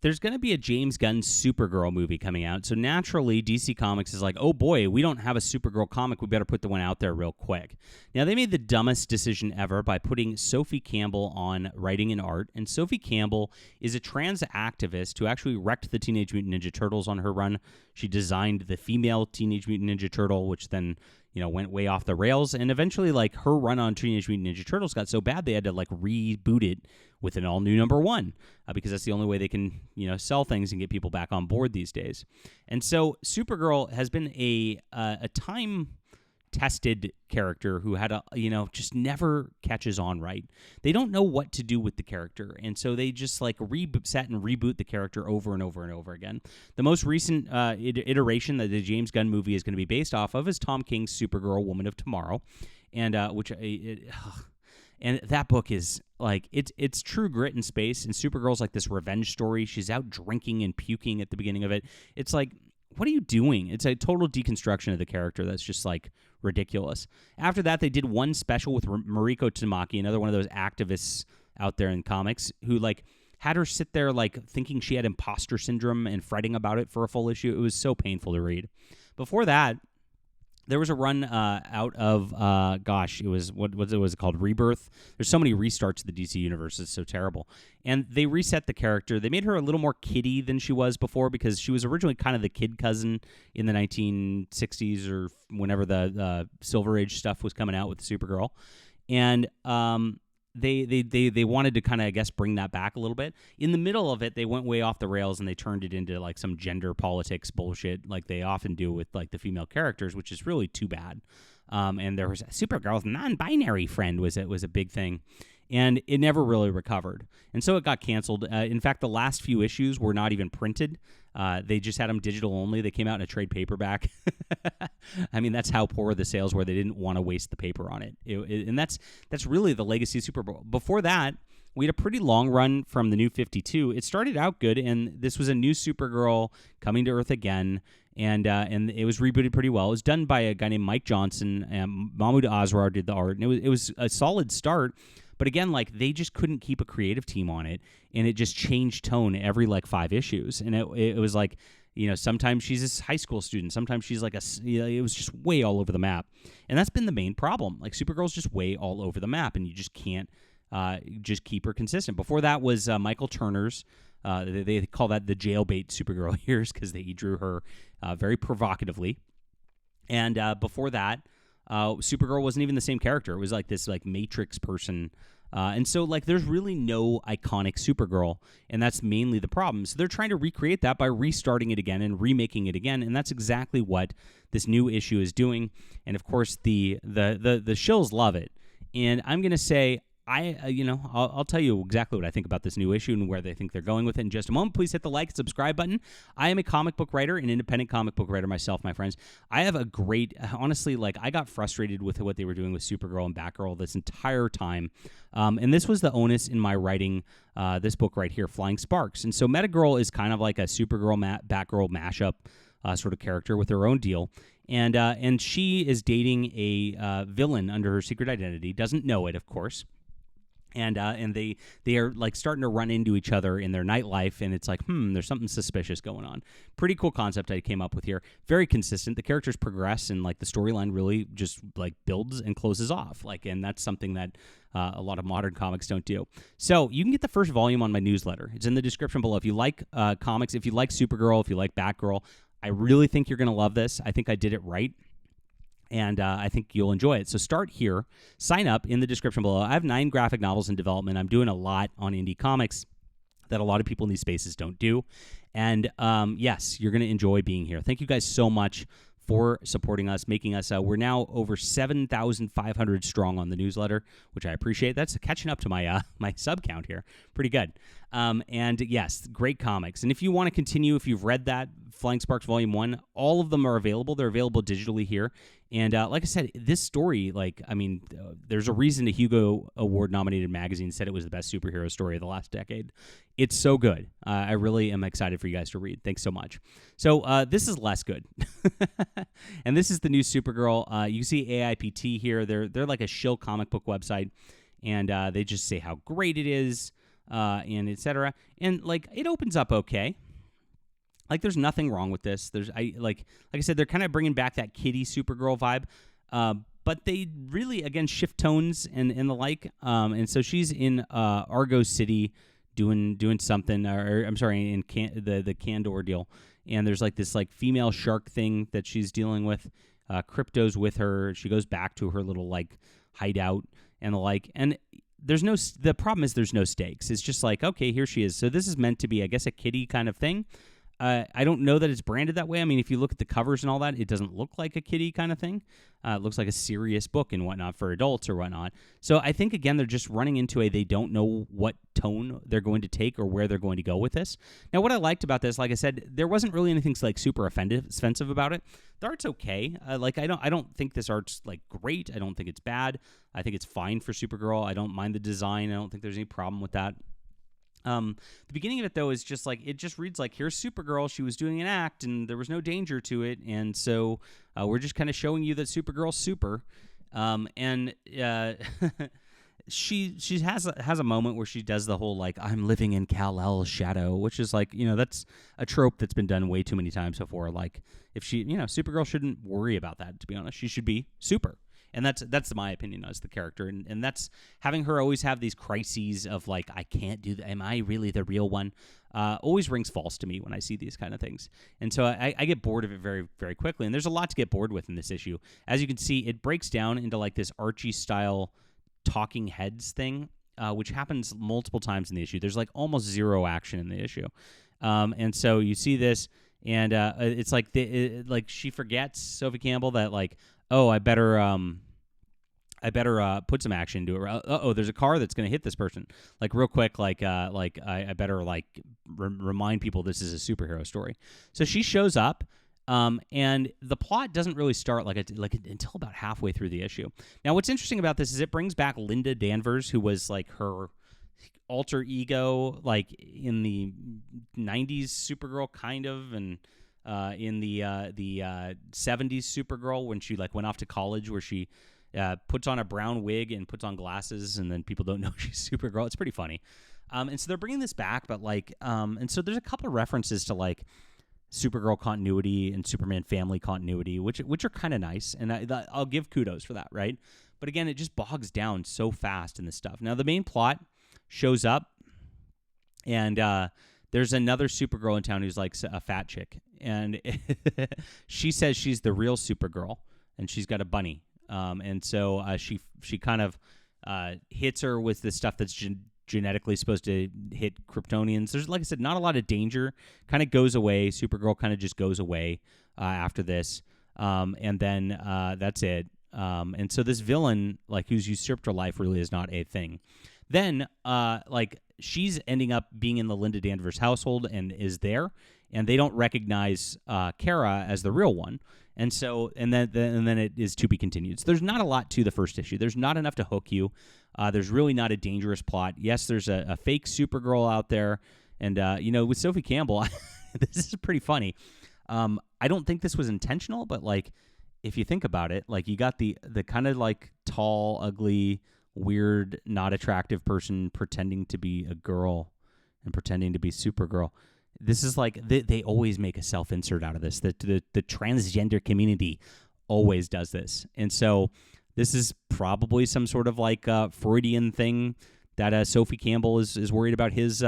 there's going to be a James Gunn Supergirl movie coming out. So naturally, DC Comics is like, oh boy, we don't have a Supergirl comic. We better put the one out there real quick. Now, they made the dumbest decision ever by putting Sophie Campbell on writing and art. And Sophie Campbell is a trans activist who actually wrecked the Teenage Mutant Ninja Turtles on her run. She designed the female Teenage Mutant Ninja Turtle, which then went way off the rails, and eventually, like, her run on Teenage Mutant Ninja Turtles got so bad they had to, like, reboot it with an all-new #1, because that's the only way they can, sell things and get people back on board these days. And so Supergirl has been a time-tested character who had just never catches on right. They don't know what to do with the character, and so they just, like, reset and reboot the character over and over and over again. The most recent iteration that the James Gunn movie is going to be based off of is Tom King's Supergirl, Woman of Tomorrow, and and that book is, like, it's true grit in space, and Supergirl's like this revenge story. She's out drinking and puking at the beginning of it. It's like, what are you doing? It's a total deconstruction of the character that's just, like, ridiculous. After that, they did one special with Mariko Tamaki, another one of those activists out there in comics, who, like, had her sit there, like, thinking she had imposter syndrome and fretting about it for a full issue. It was so painful to read. Before that, there was a run out of, it was, what was it called? Rebirth. There's so many restarts of the DC universe. It's so terrible. And they reset the character. They made her a little more kiddie than she was before, because she was originally kind of the kid cousin in the 1960s or whenever the Silver Age stuff was coming out with Supergirl. And they wanted to kind of, I guess, bring that back a little bit. In the middle of it, they went way off the rails and they turned it into, like, some gender politics bullshit, like they often do with, like, the female characters, which is really too bad. And there was Supergirl's non-binary friend was a big thing, and it never really recovered. And so it got canceled. In fact, the last few issues were not even printed. They just had them digital only. They came out in a trade paperback. I mean, that's how poor the sales were. They didn't want to waste the paper on it. And that's really the legacy of Supergirl. Before that, we had a pretty long run from the New 52. It started out good, and this was a new Supergirl coming to Earth again, and it was rebooted pretty well. It was done by a guy named Mike Johnson, and Mahmoud Asrar did the art, and it was a solid start. But again, like, they just couldn't keep a creative team on it, and it just changed tone every, like, 5 issues. And it was like, sometimes she's a high school student, sometimes she's like it was just way all over the map. And that's been the main problem. Like, Supergirl's just way all over the map, and you just can't just keep her consistent. Before that was Michael Turner's. They call that the jailbait Supergirl years, because he drew her very provocatively. And before that, Supergirl wasn't even the same character. It was like this, like, Matrix person. And so, like, there's really no iconic Supergirl, and that's mainly the problem. So they're trying to recreate that by restarting it again and remaking it again, and that's exactly what this new issue is doing. And of course, the shills love it. And I'm gonna say, I'll tell you exactly what I think about this new issue and where they think they're going with it in just a moment. Please hit the like and subscribe button. I am a comic book writer, an independent comic book writer myself, my friends. I have a great, honestly, like, I got frustrated with what they were doing with Supergirl and Batgirl this entire time. And this was the onus in my writing this book right here, Flying Sparks. And so Metagirl is kind of like a Supergirl, Batgirl mashup sort of character with her own deal. And she is dating a villain under her secret identity, doesn't know it, of course. And they are, like, starting to run into each other in their nightlife, and it's like, there's something suspicious going on. Pretty cool concept I came up with here. Very consistent. The characters progress, and, like, the storyline really just, like, builds and closes off. Like, and that's something that a lot of modern comics don't do. So you can get the first volume on my newsletter. It's in the description below. If you like comics, if you like Supergirl, if you like Batgirl, I really think you're going to love this. I think I did it right. And I think you'll enjoy it. So start here. Sign up in the description below. I have 9 graphic novels in development. I'm doing a lot on indie comics that a lot of people in these spaces don't do. And yes, you're going to enjoy being here. Thank you guys so much for supporting us, making us, we're now over 7,500 strong on the newsletter, which I appreciate. That's catching up to my my sub count here. Pretty good. And yes, great comics. And if you want to continue, if you've read that, Flying Sparks Volume 1, all of them are available. They're available digitally here. And like I said, this story, like, I mean, there's a reason the Hugo Award-nominated magazine said it was the best superhero story of the last decade. It's so good. I really am excited for you guys to read. Thanks so much. So this is less good. And this is the new Supergirl. You can see AIPT here. They're like a shill comic book website. And they just say how great it is. and etc. And like it opens up okay. Like there's nothing wrong with this. Like I said, they're kind of bringing back that kiddie Supergirl vibe. But they really, again, shift tones and the like. And so she's in Argo City doing something, or I'm sorry, in the Candor deal. And there's like this like female shark thing that she's dealing with. Crypto's with her. She goes back to her little like hideout and the like. And the problem is there's no stakes. It's just like, okay, here she is. So this is meant to be, I guess, a kiddie kind of thing. I don't know that it's branded that way. I mean, if you look at the covers and all that, it doesn't look like a kiddie kind of thing. It looks like a serious book and whatnot for adults or whatnot. So I think, again, they're just running into they don't know what tone they're going to take or where they're going to go with this. Now, what I liked about this, like I said, there wasn't really anything like super offensive about it. The art's okay. I don't think this art's like great. I don't think it's bad. I think it's fine for Supergirl. I don't mind the design. I don't think there's any problem with that. The beginning of it, though, is just like, it just reads like, here's Supergirl. She was doing an act and there was no danger to it. And so we're just kind of showing you that Supergirl's super. She has a moment where she does the whole, like, I'm living in Kal-El's shadow, which is like, that's a trope that's been done way too many times before. Like, if she, Supergirl shouldn't worry about that, to be honest. She should be super. And that's my opinion as the character. And that's having her always have these crises of like, I can't do that. Am I really the real one? Always rings false to me when I see these kind of things. And so I get bored of it very, very quickly. And there's a lot to get bored with in this issue. As you can see, it breaks down into like this Archie style talking heads thing, which happens multiple times in the issue. There's like almost zero action in the issue. And so you see this, and it's like like she forgets, Sophie Campbell, that like, oh, I better put some action into it. There's a car that's going to hit this person. Like real quick, I better like remind people this is a superhero story. So she shows up, and the plot doesn't really start until about halfway through the issue. Now, what's interesting about this is it brings back Linda Danvers, who was like her alter ego, like in the 90s Supergirl kind of, and in the 70s Supergirl when she like went off to college, where she puts on a brown wig and puts on glasses, and then people don't know she's Supergirl. It's pretty funny. And so they're bringing this back, but like, and so there's a couple of references to like Supergirl continuity and Superman family continuity, which are kind of nice, and I'll give kudos for that, right? But again, it just bogs down so fast in this stuff. Now the main plot shows up, and there's another Supergirl in town who's like a fat chick, and she says she's the real Supergirl, and she's got a bunny. And so she kind of hits her with the stuff that's genetically supposed to hit Kryptonians. There's, like I said, not a lot of danger. Kind of goes away. Supergirl kind of just goes away after this, and then that's it. And so this villain, like who's usurped her life, really is not a thing. Then, like, she's ending up being in the Linda Danvers household and is there, and they don't recognize Kara as the real one. And so, and then it is to be continued. So there's not a lot to the first issue. There's not enough to hook you. There's really not a dangerous plot. Yes, there's a fake Supergirl out there, and with Sophie Campbell, this is pretty funny. I don't think this was intentional, but like, if you think about it, like you got the kind of like tall, ugly, weird, not attractive person pretending to be a girl and pretending to be Supergirl. This is like they always make a self-insert out of this. The transgender community always does this, and so this is probably some sort of like Freudian thing that Sophie Campbell is worried about his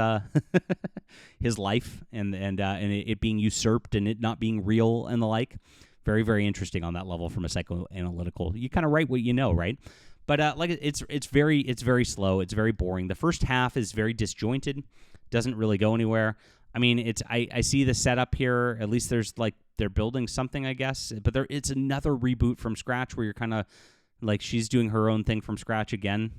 his life and it being usurped and it not being real and the like. Very, very interesting on that level from a psychoanalytical. You kind of write what you know, right? But it's very slow. It's very boring. The first half is very disjointed, doesn't really go anywhere. I mean, I see the setup here. At least there's like they're building something, I guess. But it's another reboot from scratch where you're kind of like she's doing her own thing from scratch again.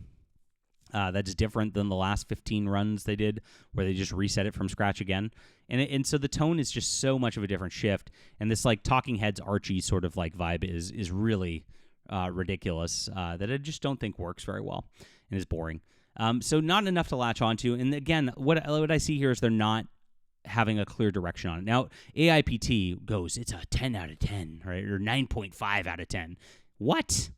That's different than the last 15 runs they did, where they just reset it from scratch again. And so the tone is just so much of a different shift. And this like Talking Heads Archie sort of like vibe is really ridiculous that I just don't think works very well and is boring. So not enough to latch onto. And again, what I see here is they're not having a clear direction on it. Now, AIPT goes, it's a 10 out of 10, right? Or 9.5 out of 10. What?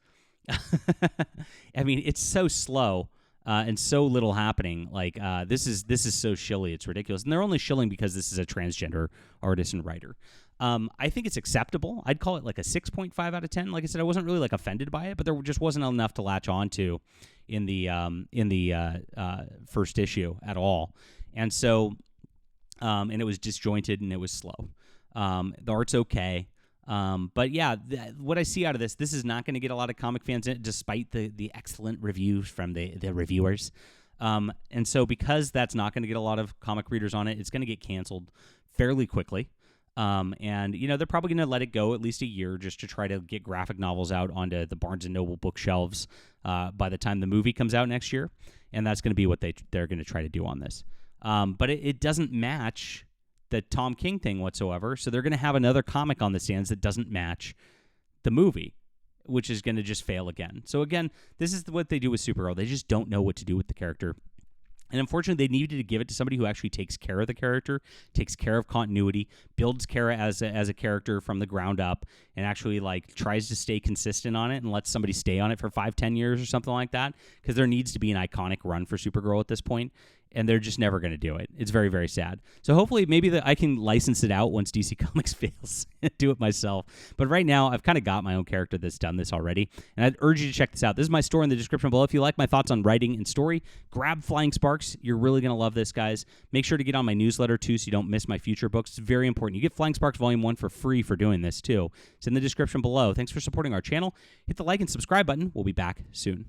I mean, it's so slow. and so little happening. Like this is so shilly, it's ridiculous. And they're only shilling because this is a transgender artist and writer. I think it's acceptable. I'd call it like a 6.5 out of 10. Like I said, I wasn't really like offended by it, but there just wasn't enough to latch on to in the first issue at all. And so, and it was disjointed and it was slow. The art's okay. But yeah, what I see out of this is not going to get a lot of comic fans in, despite the excellent reviews from the reviewers. And so because that's not going to get a lot of comic readers on it, it's going to get canceled fairly quickly. And, they're probably going to let it go at least a year just to try to get graphic novels out onto the Barnes & Noble bookshelves by the time the movie comes out next year. And that's going to be what they're going to try to do on this. But it doesn't match the Tom King thing whatsoever. So they're going to have another comic on the stands that doesn't match the movie, which is going to just fail again. So again, this is what they do with Supergirl. They just don't know what to do with the character. And unfortunately, they needed to give it to somebody who actually takes care of the character, takes care of continuity, builds Kara as a character from the ground up, and actually like tries to stay consistent on it and lets somebody stay on it for 5-10 years or something like that. Because there needs to be an iconic run for Supergirl at this point. And they're just never going to do it. It's very, very sad. So hopefully maybe I can license it out once DC Comics fails and do it myself. But right now, I've kind of got my own character that's done this already. And I'd urge you to check this out. This is my story in the description below. If you like my thoughts on writing and story, grab Flying Sparks. You're really going to love this, guys. Make sure to get on my newsletter, too, so you don't miss my future books. It's very important. You get Flying Sparks Volume 1 for free for doing this, too. It's in the description below. Thanks for supporting our channel. Hit the like and subscribe button. We'll be back soon.